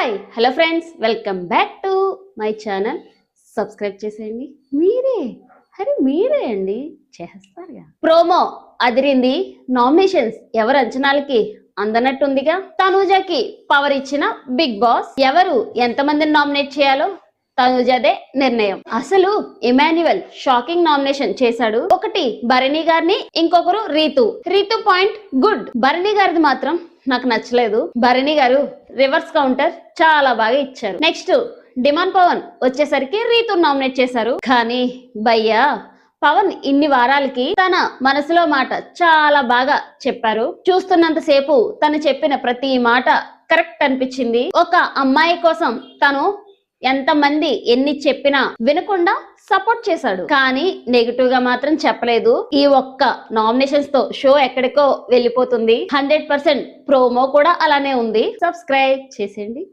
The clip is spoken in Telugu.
Hi hello friends, welcome back to my channel. Subscribe చేసేయండి. మీరే అండి చేస్తారుగా. ప్రోమో అదిరింది. నామినేషన్స్ ఎవరు అంచనాలకి అందనట్టుందిగా. తనూజకి పవర్ ఇచ్చిన బిగ్ బాస్ ఎవరు ఎంతమందిని నామినేట్ చేయాలో తనూజదే నిర్ణయం. అసలు ఇమాన్యువల్ షాకింగ్ నామినేషన్ చేశాడు. ఒకటి భరణి గారిని, ఇంకొకరు రీతు పాయింట్ గుడ్. భరణి గారిది మాత్రం నాకు నచ్చలేదు. భరణి గారు రివర్స్ కౌంటర్ చాలా బాగా ఇచ్చారు. నెక్స్ట్ డిమాండ్ పవన్ వచ్చేసరికి రీతు నామినేట్ చేశారు. కానీ భయ్యా పవన్ ఇన్ని వారాలకి తన మనసులో మాట చాలా బాగా చెప్పారు. చూస్తున్నంత సేపు తను చెప్పిన ప్రతి మాట కరెక్ట్ అనిపించింది. ఒక అమ్మాయి కోసం తను ఎంతమంది ఎన్ని చెప్పినా వినకుండా సపోర్ట్ చేశాడు. కానీ నెగిటివ్ గా మాత్రం చెప్పలేదు. ఈ ఒక్క నామినేషన్స్ తో షో ఎక్కడికో వెళ్ళిపోతుంది. 100% ప్రోమో కూడా అలానే ఉంది. సబ్స్క్రైబ్ చేసేయండి.